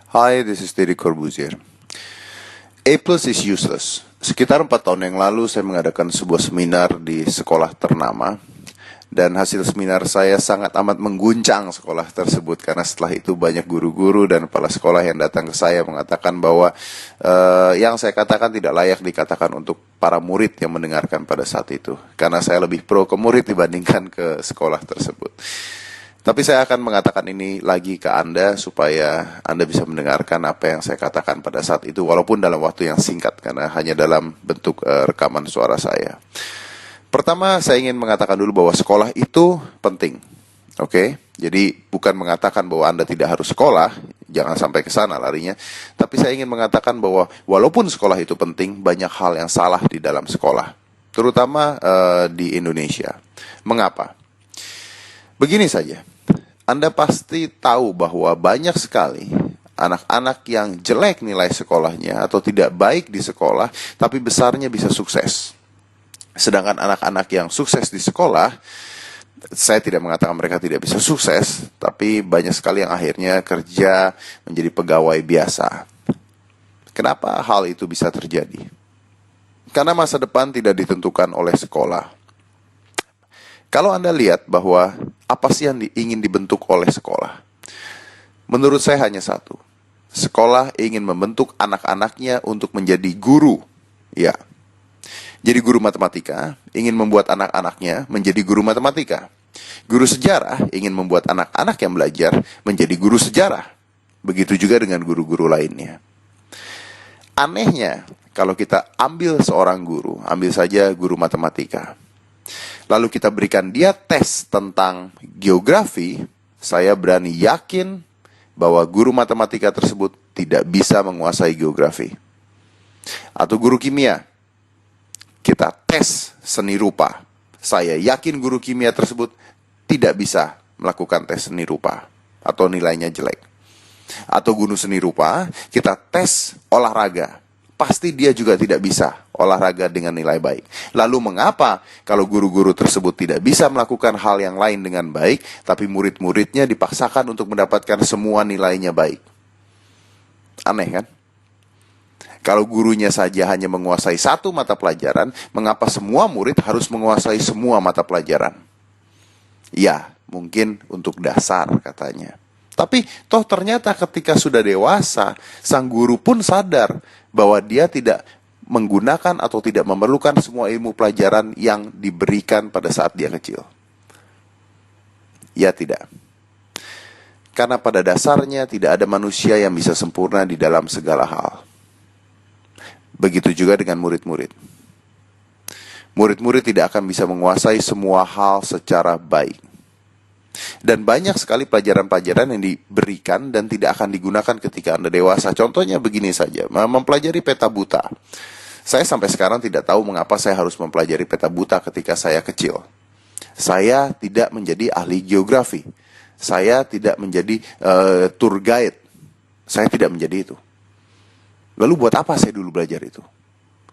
Hi, this is Deddy Corbuzier. A plus is useless. Sekitar 4 tahun yang lalu saya mengadakan sebuah seminar di sekolah ternama. Dan hasil seminar saya sangat amat mengguncang sekolah tersebut. Karena setelah itu banyak guru-guru dan kepala sekolah yang datang ke saya mengatakan bahwa yang saya katakan tidak layak dikatakan untuk para murid yang mendengarkan pada saat itu. Karena saya lebih pro ke murid dibandingkan ke sekolah tersebut. Tapi saya akan mengatakan ini lagi ke Anda supaya Anda bisa mendengarkan apa yang saya katakan pada saat itu, walaupun dalam waktu yang singkat karena hanya dalam bentuk rekaman suara saya. Pertama, saya ingin mengatakan dulu bahwa sekolah itu penting. Oke? Jadi bukan mengatakan bahwa Anda tidak harus sekolah, jangan sampai ke sana larinya. Tapi saya ingin mengatakan bahwa walaupun sekolah itu penting, banyak hal yang salah di dalam sekolah, terutama di Indonesia. Mengapa? Begini saja. Anda pasti tahu bahwa banyak sekali anak-anak yang jelek nilai sekolahnya atau tidak baik di sekolah, tapi besarnya bisa sukses. Sedangkan anak-anak yang sukses di sekolah, saya tidak mengatakan mereka tidak bisa sukses, tapi banyak sekali yang akhirnya kerja menjadi pegawai biasa. Kenapa hal itu bisa terjadi? Karena masa depan tidak ditentukan oleh sekolah. Kalau Anda lihat bahwa apa sih yang ingin dibentuk oleh sekolah? Menurut saya hanya satu. Sekolah ingin membentuk anak-anaknya untuk menjadi guru. Ya. Jadi guru matematika ingin membuat anak-anaknya menjadi guru matematika. Guru sejarah ingin membuat anak-anak yang belajar menjadi guru sejarah. Begitu juga dengan guru-guru lainnya. Anehnya, kalau kita ambil seorang guru, ambil saja guru matematika, lalu kita berikan dia tes tentang geografi, saya berani yakin bahwa guru matematika tersebut tidak bisa menguasai geografi. Atau guru kimia, kita tes seni rupa, saya yakin guru kimia tersebut tidak bisa melakukan tes seni rupa atau nilainya jelek. Atau guru seni rupa, kita tes olahraga, pasti dia juga tidak bisa olahraga dengan nilai baik. Lalu mengapa kalau guru-guru tersebut tidak bisa melakukan hal yang lain dengan baik, tapi murid-muridnya dipaksakan untuk mendapatkan semua nilainya baik? Aneh kan? Kalau gurunya saja hanya menguasai satu mata pelajaran, mengapa semua murid harus menguasai semua mata pelajaran? Ya, mungkin untuk dasar katanya. Tapi toh ternyata ketika sudah dewasa, sang guru pun sadar bahwa dia tidak menggunakan atau tidak memerlukan semua ilmu pelajaran yang diberikan pada saat dia kecil. Ya tidak. Karena pada dasarnya tidak ada manusia yang bisa sempurna di dalam segala hal. Begitu juga dengan murid-murid. Murid-murid tidak akan bisa menguasai semua hal secara baik. Dan banyak sekali pelajaran-pelajaran yang diberikan dan tidak akan digunakan ketika Anda dewasa. Contohnya begini saja, mempelajari peta buta. Saya sampai sekarang tidak tahu mengapa saya harus mempelajari peta buta ketika saya kecil. Saya tidak menjadi ahli geografi. Saya tidak menjadi tour guide. Saya tidak menjadi itu. Lalu buat apa saya dulu belajar itu?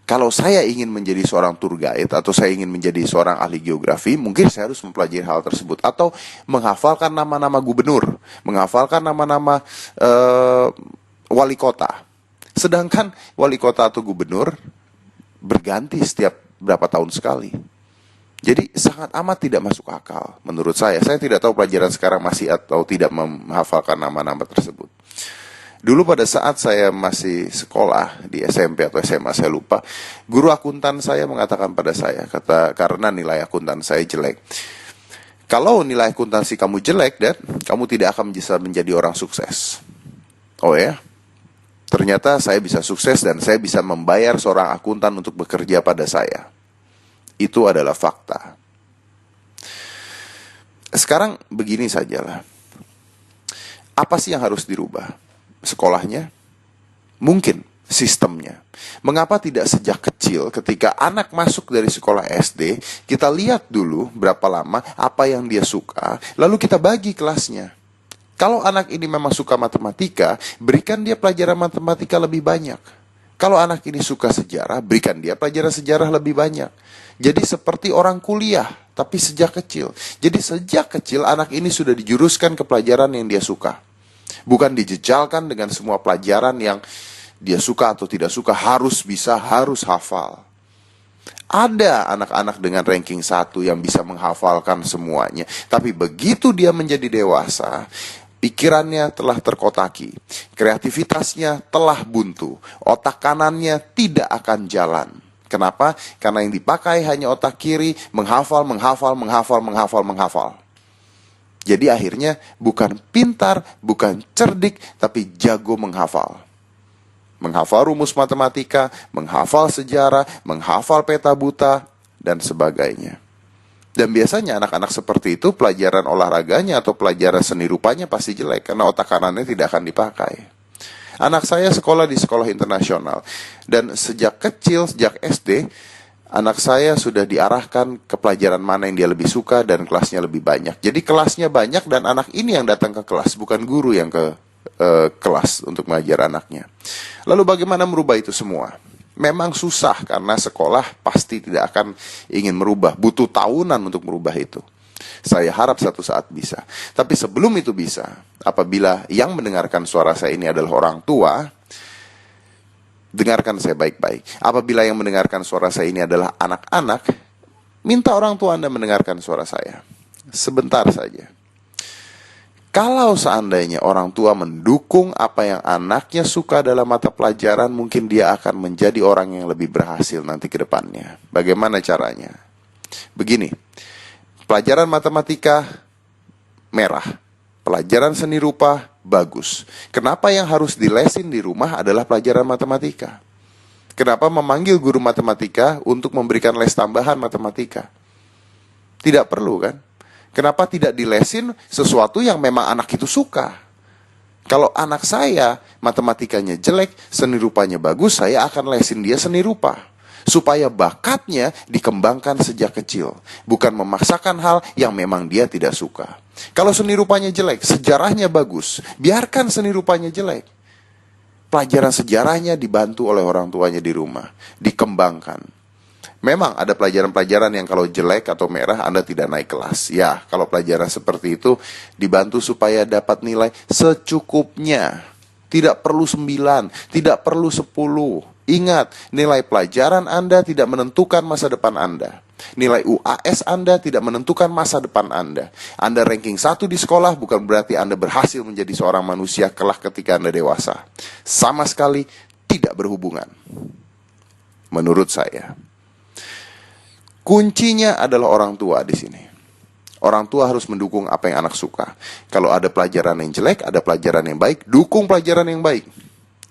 Kalau saya ingin menjadi seorang tour guide atau saya ingin menjadi seorang ahli geografi, mungkin saya harus mempelajari hal tersebut. Atau menghafalkan nama-nama gubernur, menghafalkan nama-nama wali kota. Sedangkan wali kota atau gubernur berganti setiap berapa tahun sekali. Jadi sangat amat tidak masuk akal menurut saya. Saya tidak tahu pelajaran sekarang masih atau tidak menghafalkan nama-nama tersebut. Dulu pada saat saya masih sekolah di SMP atau SMA saya lupa, guru akuntan saya mengatakan pada saya, karena nilai akuntan saya jelek. Kalau nilai akuntansi kamu jelek, Dad, kamu tidak akan bisa menjadi orang sukses. Oh ya? Ternyata saya bisa sukses dan saya bisa membayar seorang akuntan untuk bekerja pada saya. Itu adalah fakta. Sekarang begini sajalah. Apa sih yang harus dirubah? Sekolahnya? Mungkin sistemnya. Mengapa tidak sejak kecil ketika anak masuk dari sekolah SD, kita lihat dulu berapa lama, apa yang dia suka, lalu kita bagi kelasnya. Kalau anak ini memang suka matematika, berikan dia pelajaran matematika lebih banyak. Kalau anak ini suka sejarah, berikan dia pelajaran sejarah lebih banyak. Jadi seperti orang kuliah, tapi sejak kecil. Jadi sejak kecil anak ini sudah dijuruskan ke pelajaran yang dia suka. Bukan dijejalkan dengan semua pelajaran yang dia suka atau tidak suka, harus bisa, harus hafal. Ada anak-anak dengan ranking 1 yang bisa menghafalkan semuanya. Tapi begitu dia menjadi dewasa, pikirannya telah terkotaki, kreativitasnya telah buntu, otak kanannya tidak akan jalan. Kenapa? Karena yang dipakai hanya otak kiri, menghafal. Jadi akhirnya bukan pintar, bukan cerdik, tapi jago menghafal. Menghafal rumus matematika, menghafal sejarah, menghafal peta buta, dan sebagainya. Dan biasanya anak-anak seperti itu pelajaran olahraganya atau pelajaran seni rupanya pasti jelek, karena otak kanannya tidak akan dipakai. Anak saya sekolah di sekolah internasional, dan sejak kecil, sejak SD, anak saya sudah diarahkan ke pelajaran mana yang dia lebih suka dan kelasnya lebih banyak. Jadi kelasnya banyak dan anak ini yang datang ke kelas, bukan guru yang ke kelas untuk mengajar anaknya. Lalu bagaimana merubah itu semua? Memang susah karena sekolah pasti tidak akan ingin merubah, butuh tahunan untuk merubah itu. Saya harap satu saat bisa. Tapi sebelum itu bisa, apabila yang mendengarkan suara saya ini adalah orang tua, dengarkan saya baik-baik. Apabila yang mendengarkan suara saya ini adalah anak-anak, minta orang tua Anda mendengarkan suara saya. Sebentar saja. Kalau seandainya orang tua mendukung apa yang anaknya suka dalam mata pelajaran, mungkin dia akan menjadi orang yang lebih berhasil nanti ke depannya. Bagaimana caranya? Begini, pelajaran matematika merah, pelajaran seni rupa bagus. Kenapa yang harus dilesin di rumah adalah pelajaran matematika? Kenapa memanggil guru matematika untuk memberikan les tambahan matematika? Tidak perlu kan? Kenapa tidak dilesin sesuatu yang memang anak itu suka? Kalau anak saya matematikanya jelek, seni rupanya bagus, saya akan lesin dia seni rupa. Supaya bakatnya dikembangkan sejak kecil. Bukan memaksakan hal yang memang dia tidak suka. Kalau seni rupanya jelek, sejarahnya bagus, biarkan seni rupanya jelek. Pelajaran sejarahnya dibantu oleh orang tuanya di rumah, dikembangkan. Memang ada pelajaran-pelajaran yang kalau jelek atau merah Anda tidak naik kelas. Ya, kalau pelajaran seperti itu dibantu supaya dapat nilai secukupnya. Tidak perlu 9, tidak perlu 10. Ingat, nilai pelajaran Anda tidak menentukan masa depan Anda. Nilai UAS Anda tidak menentukan masa depan Anda. Anda ranking 1 di sekolah bukan berarti Anda berhasil menjadi seorang manusia kelak ketika Anda dewasa. Sama sekali tidak berhubungan. Menurut saya. Kuncinya adalah orang tua di sini. Orang tua harus mendukung apa yang anak suka. Kalau ada pelajaran yang jelek, ada pelajaran yang baik, dukung pelajaran yang baik.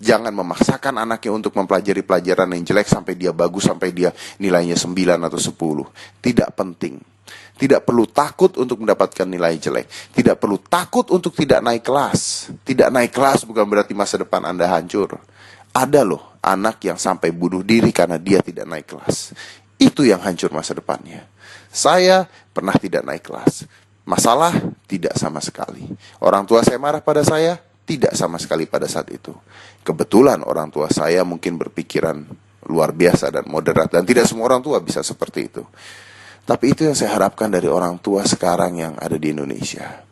Jangan memaksakan anaknya untuk mempelajari pelajaran yang jelek sampai dia bagus, sampai dia nilainya 9 atau 10. Tidak penting. Tidak perlu takut untuk mendapatkan nilai jelek. Tidak perlu takut untuk tidak naik kelas. Tidak naik kelas bukan berarti masa depan Anda hancur. Ada loh anak yang sampai bunuh diri karena dia tidak naik kelas. Itu yang hancur masa depannya. Saya pernah tidak naik kelas. Masalah? Tidak sama sekali. Orang tua saya marah pada saya? Tidak sama sekali pada saat itu. Kebetulan orang tua saya mungkin berpikiran luar biasa dan moderat. Dan tidak semua orang tua bisa seperti itu. Tapi itu yang saya harapkan dari orang tua sekarang yang ada di Indonesia.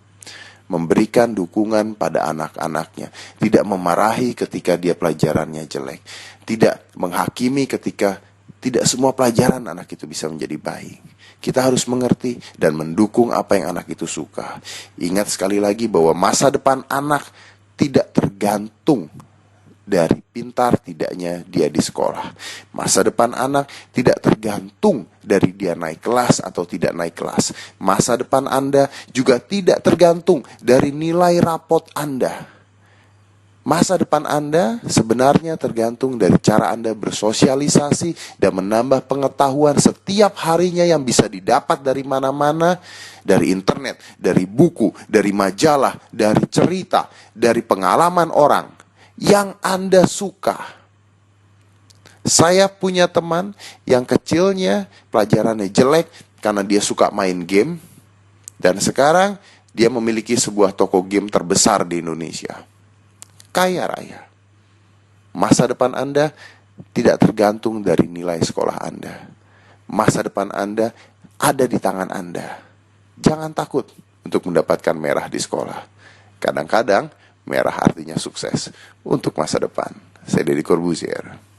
Memberikan dukungan pada anak-anaknya. Tidak memarahi ketika dia pelajarannya jelek. Tidak menghakimi ketika tidak semua pelajaran anak itu bisa menjadi baik. Kita harus mengerti dan mendukung apa yang anak itu suka. Ingat sekali lagi bahwa masa depan anak tidak tergantung dari pintar tidaknya dia di sekolah. Masa depan anak tidak tergantung dari dia naik kelas atau tidak naik kelas. Masa depan Anda juga tidak tergantung dari nilai rapot Anda. Masa depan Anda sebenarnya tergantung dari cara Anda bersosialisasi dan menambah pengetahuan setiap harinya yang bisa didapat dari mana-mana, dari internet, dari buku, dari majalah, dari cerita, dari pengalaman orang yang Anda suka. Saya punya teman yang kecilnya pelajarannya jelek karena dia suka main game, dan sekarang dia memiliki sebuah toko game terbesar di Indonesia. Kaya raya. Masa depan Anda tidak tergantung dari nilai sekolah Anda. Masa depan Anda ada di tangan Anda. Jangan takut untuk mendapatkan merah di sekolah. Kadang-kadang merah artinya sukses untuk masa depan. Saya Deddy Corbuzier.